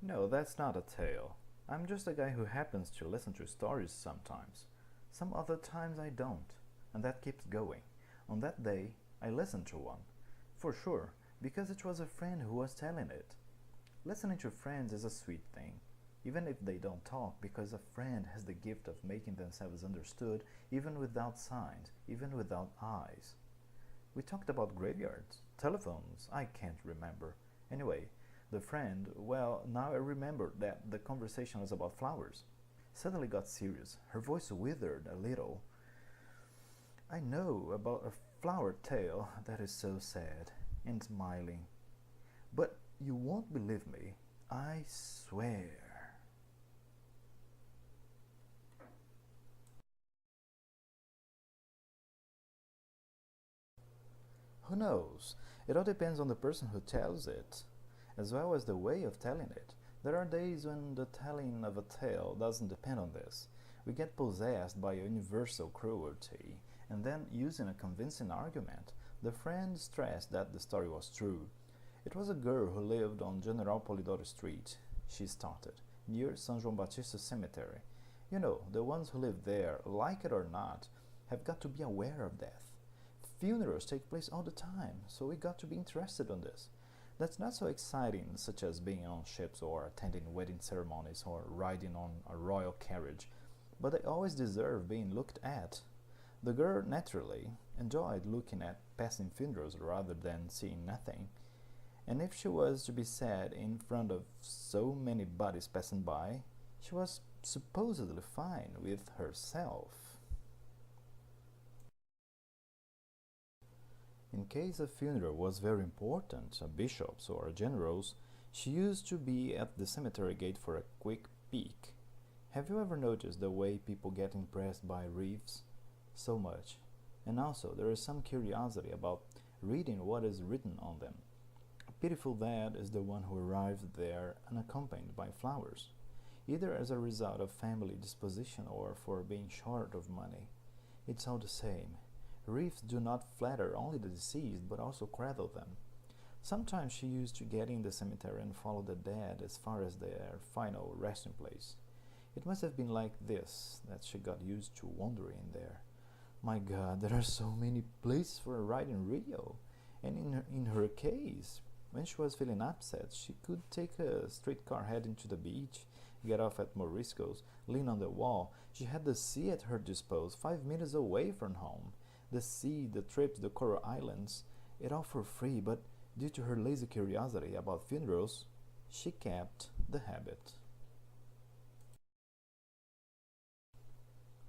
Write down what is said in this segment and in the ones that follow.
No, that's not a tale. I'm just a guy who happens to listen to stories sometimes. Some other times I don't, and that keeps going. On that day, I listened to one. For sure, because it was a friend who was telling it. Listening to friends is a sweet thing, even if they don't talk, because a friend has the gift of making themselves understood even without signs, even without eyes. We talked about graveyards, telephones, I can't remember. Anyway, the friend, well, now I remember that the conversation was about flowers. Suddenly got serious. Her voice withered a little. I know about a flower tale that is so sad, and smiling. But you won't believe me. I swear. Who knows? It all depends on the person who tells it, as well as the way of telling it. There are days when the telling of a tale doesn't depend on this. We get possessed by a universal cruelty, and then, using a convincing argument, the friend stressed that the story was true. It was a girl who lived on General Polidoro Street, she started, near San João Batista Cemetery. You know, the ones who live there, like it or not, have got to be aware of death. Funerals take place all the time, so we got to be interested in this. That's not so exciting, such as being on ships or attending wedding ceremonies or riding on a royal carriage, but they always deserve being looked at. The girl naturally enjoyed looking at passing funerals rather than seeing nothing, and if she was to be sad in front of so many bodies passing by, she was supposedly fine with herself. In case a funeral was very important, a bishop's or a general's, she used to be at the cemetery gate for a quick peek. Have you ever noticed the way people get impressed by wreaths? So much. And also, there is some curiosity about reading what is written on them. A pitiful dad is the one who arrived there unaccompanied by flowers, either as a result of family disposition or for being short of money. It's all the same. Wreaths do not flatter only the deceased, but also cradle them. Sometimes she used to get in the cemetery and follow the dead as far as their final resting place. It must have been like this that she got used to wandering there. My God, there are so many places for a ride in Rio. And in her case, when she was feeling upset, she could take a streetcar heading to the beach, get off at Morisco's, lean on the wall. She had the sea at her disposal, 5 minutes away from home. The sea, the trips, the coral islands, it all for free, but due to her lazy curiosity about funerals, she kept the habit.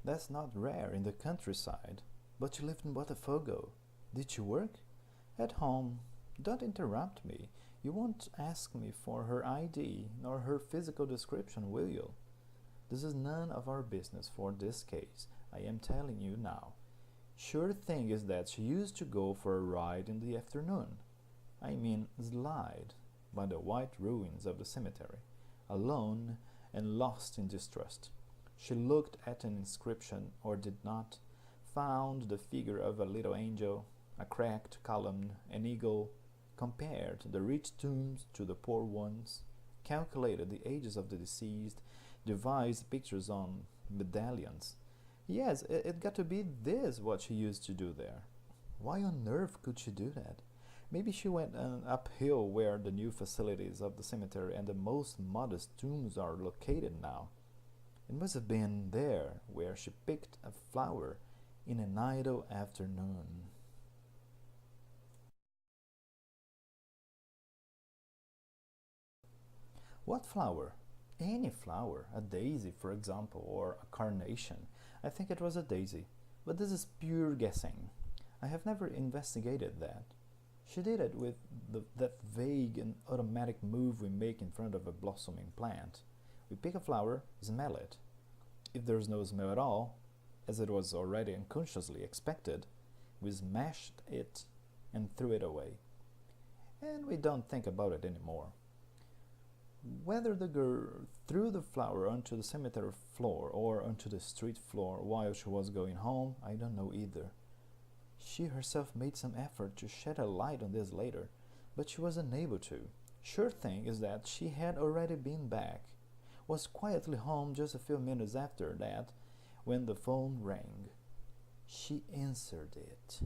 That's not rare in the countryside. But you lived in Botafogo. Did you work? At home. Don't interrupt me. You won't ask me for her ID nor her physical description, will you? This is none of our business for this case. I am telling you now. Sure thing is that she used to go for a ride in the afternoon. I mean slide by the white ruins of the cemetery, alone and lost in distrust. She looked at an inscription, or did not, found the figure of a little angel, a cracked column, an eagle, compared the rich tombs to the poor ones, calculated the ages of the deceased, devised pictures on medallions. Yes, it got to be this what she used to do there. Why on earth could she do that? Maybe she went uphill where the new facilities of the cemetery and the most modest tombs are located now. It must have been there where she picked a flower in an idle afternoon. What flower? Any flower, a daisy, for example, or a carnation. I think it was a daisy, but this is pure guessing. I have never investigated that. She did it with that vague and automatic move we make in front of a blossoming plant. We pick a flower, smell it. If there is no smell at all, as it was already unconsciously expected, we smashed it and threw it away. And we don't think about it anymore. Whether the girl threw the flower onto the cemetery floor or onto the street floor while she was going home, I don't know either. She herself made some effort to shed a light on this later, but she was unable to. Sure thing is that she had already been back, was quietly home just a few minutes after that when the phone rang. She answered it.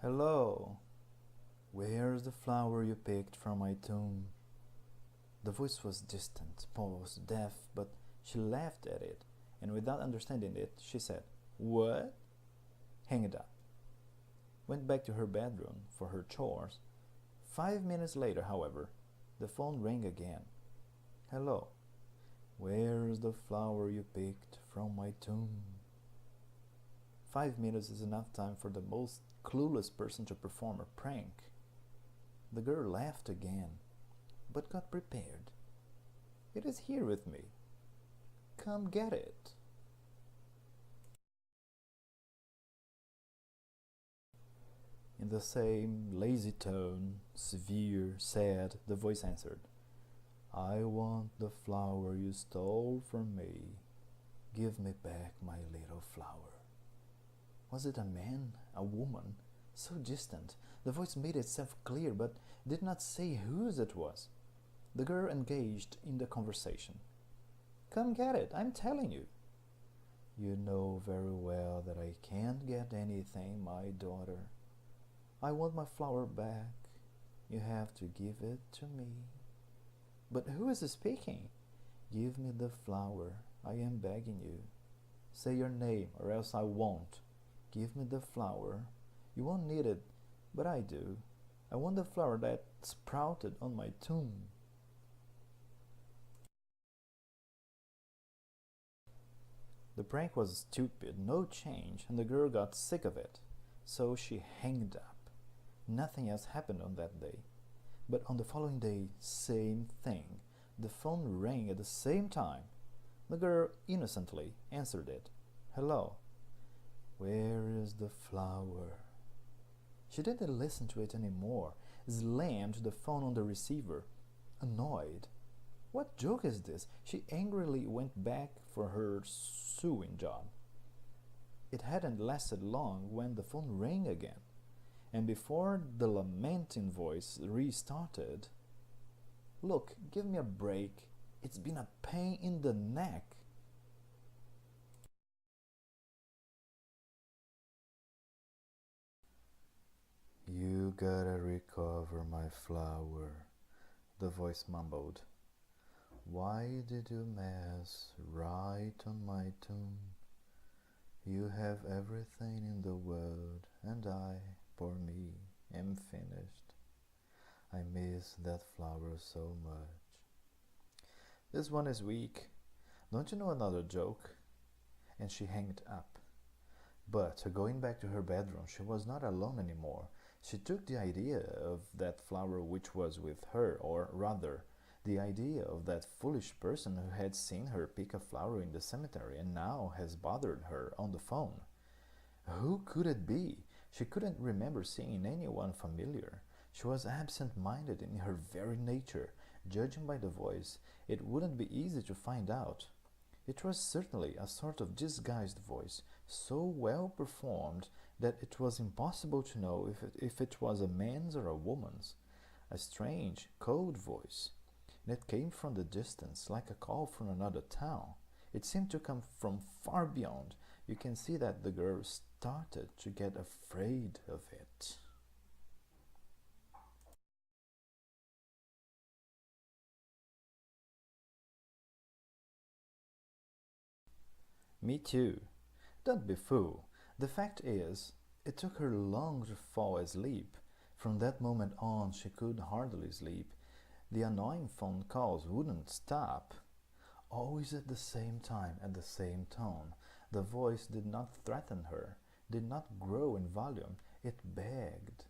Hello. Where's the flower you picked from my tomb? The voice was distant, paused, deaf, but she laughed at it, and without understanding it, she said, What? Hang it up. Went back to her bedroom for her chores. 5 minutes later, however, the phone rang again. Hello. Where's the flower you picked from my tomb? 5 minutes is enough time for the most clueless person to perform a prank. The girl laughed again, but got prepared. It is here with me. Come get it. In the same lazy tone, severe, sad, the voice answered, I want the flower you stole from me. Give me back my little flower. Was it a man, a woman? So distant. The voice made itself clear, but did not say whose it was. The girl engaged in the conversation. Come get it, I'm telling you. You know very well that I can't get anything, my daughter. I want my flower back. You have to give it to me. But who is speaking? Give me the flower. I am begging you. Say your name, or else I won't. Give me the flower. You won't need it, but I do. I want the flower that sprouted on my tomb. The prank was stupid, no change, and the girl got sick of it. So she hanged up. Nothing else happened on that day. But on the following day, same thing. The phone rang at the same time. The girl innocently answered it. Hello. Where is the flower? She didn't listen to it anymore, slammed the phone on the receiver, annoyed. What joke is this? She angrily went back for her sewing job. It hadn't lasted long when the phone rang again, and before the lamenting voice restarted, Look, give me a break. It's been a pain in the neck. You gotta recover my flower, the voice mumbled. Why did you mess right on my tomb? You have everything in the world, and I, poor me, am finished. I miss that flower so much. This one is weak. Don't you know another joke? And she hanged up. But going back to her bedroom, she was not alone anymore. She took the idea of that flower which was with her, or rather, the idea of that foolish person who had seen her pick a flower in the cemetery and now has bothered her on the phone. Who could it be? She couldn't remember seeing anyone familiar. She was absent-minded in her very nature. Judging by the voice, it wouldn't be easy to find out. It was certainly a sort of disguised voice, so well performed that it was impossible to know if it was a man's or a woman's. A strange, cold voice. And it came from the distance, like a call from another town. It seemed to come from far beyond. You can see that the girl started to get afraid of it. Me too. Don't be fool. The fact is, it took her long to fall asleep. From that moment on, she could hardly sleep. The annoying phone calls wouldn't stop. Always at the same time, at the same tone. The voice did not threaten her, did not grow in volume. It begged.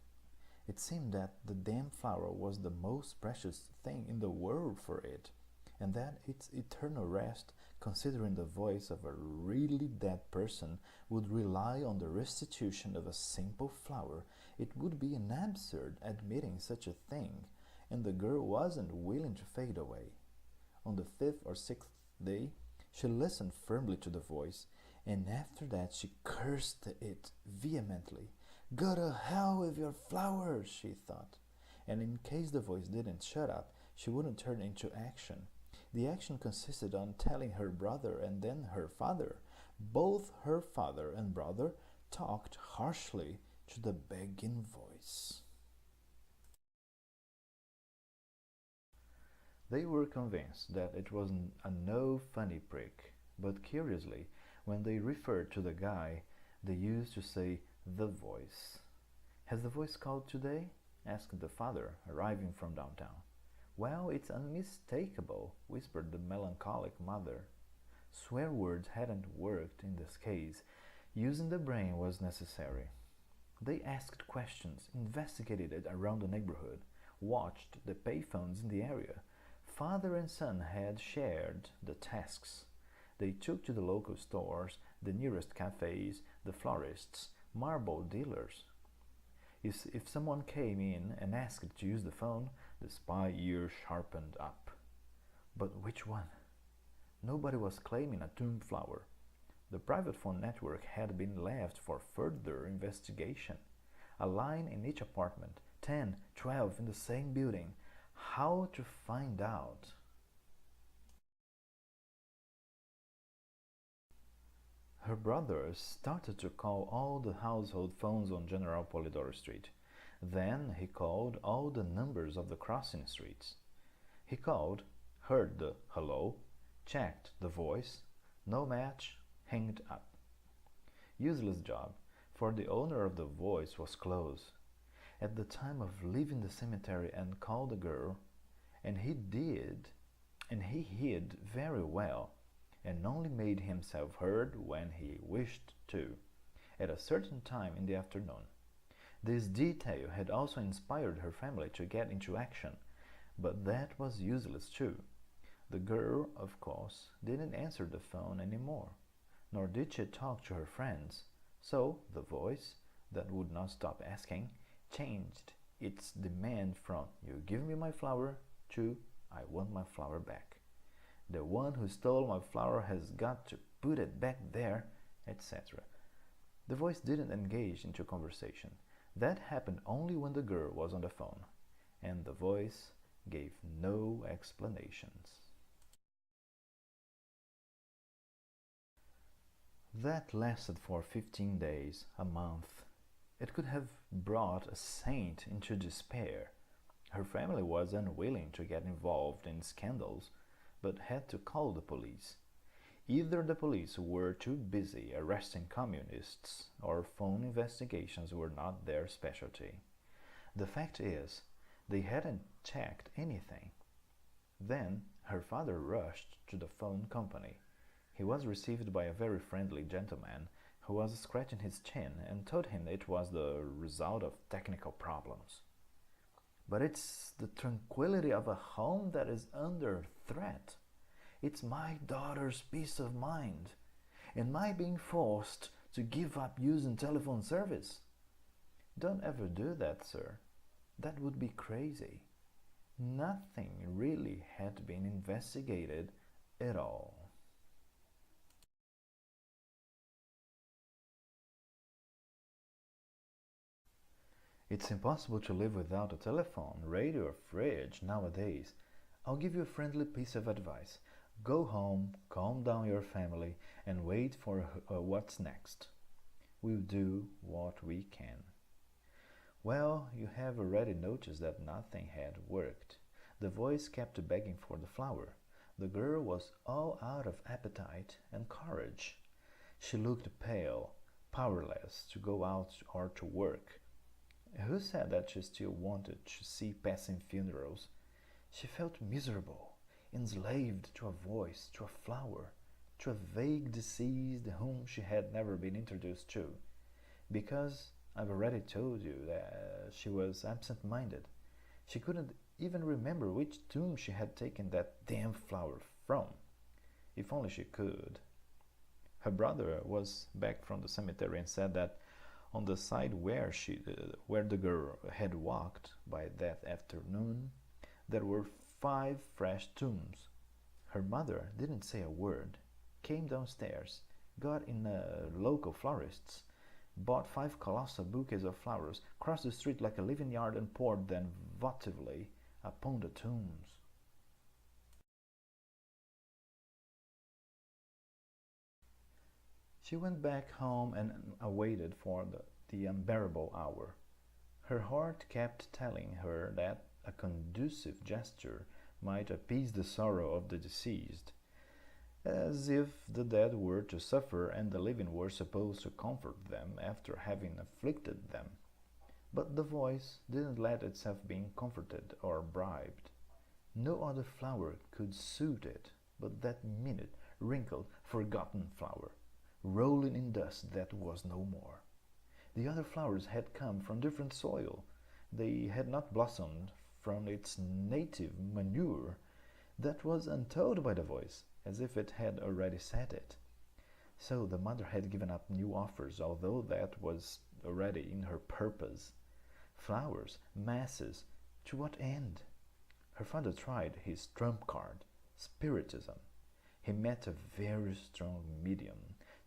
It seemed that the damn flower was the most precious thing in the world for it, and that its eternal rest, considering the voice of a really dead person, would rely on the restitution of a simple flower. It would be an absurd admitting such a thing, and the girl wasn't willing to fade away. On the 5th or 6th day, she listened firmly to the voice, and after that she cursed it vehemently. "Go to hell with your flowers," she thought. And in case the voice didn't shut up, she wouldn't turn into action. The action consisted on telling her brother and then her father. Both her father and brother talked harshly to the begging voice. They were convinced that it was a no funny prick, but curiously, when they referred to the guy, they used to say the voice. "Has the voice called today?" asked the father, arriving from downtown. "Well, it's unmistakable," whispered the melancholic mother. Swear words hadn't worked in this case. Using the brain was necessary. They asked questions, investigated it around the neighborhood, watched the payphones in the area. Father and son had shared the tasks. They took to the local stores, the nearest cafes, the florists, marble dealers. If someone came in and asked to use the phone, the spy ear sharpened up. But which one? Nobody was claiming a tomb flower. The private phone network had been left for further investigation. A line in each apartment, 10, 12 in the same building. How to find out? Her brother started to call all the household phones on General Polidoro Street. Then he called all the numbers of the crossing streets. He called, heard the hello, checked the voice, no match, hanged up. Useless job, for the owner of the voice was close. At the time of leaving the cemetery and called the girl, and he hid very well, and only made himself heard when he wished to, at a certain time in the afternoon. This detail had also inspired her family to get into action, but that was useless too. The girl, of course, didn't answer the phone anymore, nor did she talk to her friends, so the voice, that would not stop asking, changed its demand from "you give me my flower" to "I want my flower back. The one who stole my flower has got to put it back there," etc. The voice didn't engage into conversation. That happened only when the girl was on the phone, and the voice gave no explanations. That lasted for 15 days, a month. It could have brought a saint into despair. Her family was unwilling to get involved in scandals, but had to call the police. Either the police were too busy arresting communists, or phone investigations were not their specialty. The fact is, they hadn't checked anything. Then her father rushed to the phone company. He was received by a very friendly gentleman who was scratching his chin and told him it was the result of technical problems. "But it's the tranquility of a home that is under threat. It's my daughter's peace of mind, and my being forced to give up using telephone service." "Don't ever do that, sir. That would be crazy." Nothing really had been investigated at all. It's impossible to live without a telephone, radio, or fridge nowadays. I'll give you a friendly piece of advice. Go home, calm down your family, and wait for what's next. We'll do what we can. Well, you have already noticed that nothing had worked. The voice kept begging for the flower. The girl was all out of appetite and courage. She looked pale, powerless to go out or to work. Who said that she still wanted to see passing funerals? She felt miserable, enslaved to a voice, to a flower, to a vague deceased whom she had never been introduced to. Because I've already told you that she was absent-minded. She couldn't even remember which tomb she had taken that damn flower from. If only she could. Her brother was back from the cemetery and said that on the side where the girl had walked by that afternoon, there were 5 fresh tombs. Her mother didn't say a word, came downstairs, got in a local florist's, bought 5 colossal bouquets of flowers, crossed the street like a living yard, and poured them votively upon the tombs. She went back home and awaited for the unbearable hour. Her heart kept telling her that a conducive gesture might appease the sorrow of the deceased, as if the dead were to suffer and the living were supposed to comfort them after having afflicted them. But the voice didn't let itself be comforted or bribed. No other flower could suit it but that minute, wrinkled, forgotten flower, rolling in dust that was no more. The other flowers had come from different soil. They had not blossomed from its native manure. That was untold by the voice, as if it had already said it. So the mother had given up new offers, although that was already in her purpose. Flowers, masses, to what end? Her father tried his trump card, Spiritism. He met a very strong medium,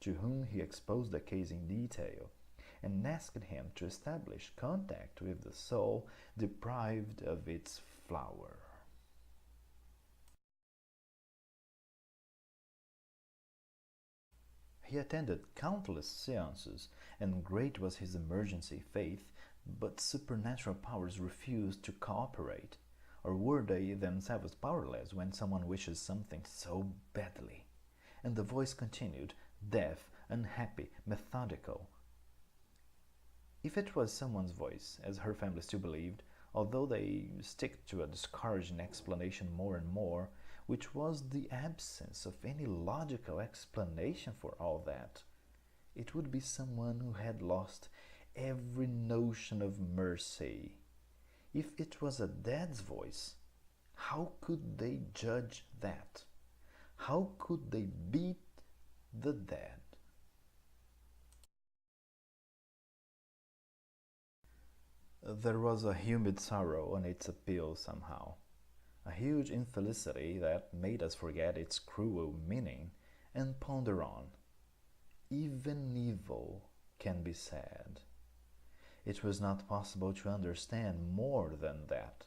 to whom he exposed the case in detail, and asked him to establish contact with the soul deprived of its flower. He attended countless seances, and great was his emergency faith, but supernatural powers refused to cooperate, or were they themselves powerless when someone wishes something so badly? And the voice continued, deaf, unhappy, methodical. If it was someone's voice, as her family still believed, although they stick to a discouraging explanation more and more, which was the absence of any logical explanation for all that, it would be someone who had lost every notion of mercy. If it was a dead's voice, how could they judge that? How could they beat the dead? There was a humid sorrow on its appeal somehow, a huge infelicity that made us forget its cruel meaning and ponder on. Even evil can be sad. It was not possible to understand more than that.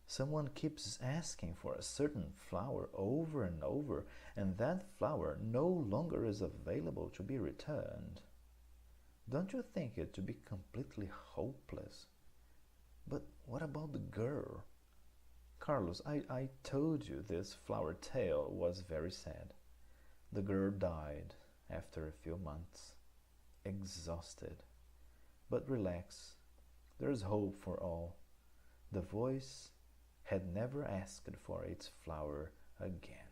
Someone keeps asking for a certain flower over and over, and that flower no longer is available to be returned. Don't you think it to be completely hopeless? But what about the girl? Carlos, I told you this flower tale was very sad. The girl died after a few months, exhausted. But relax, there is hope for all. The voice had never asked for its flower again.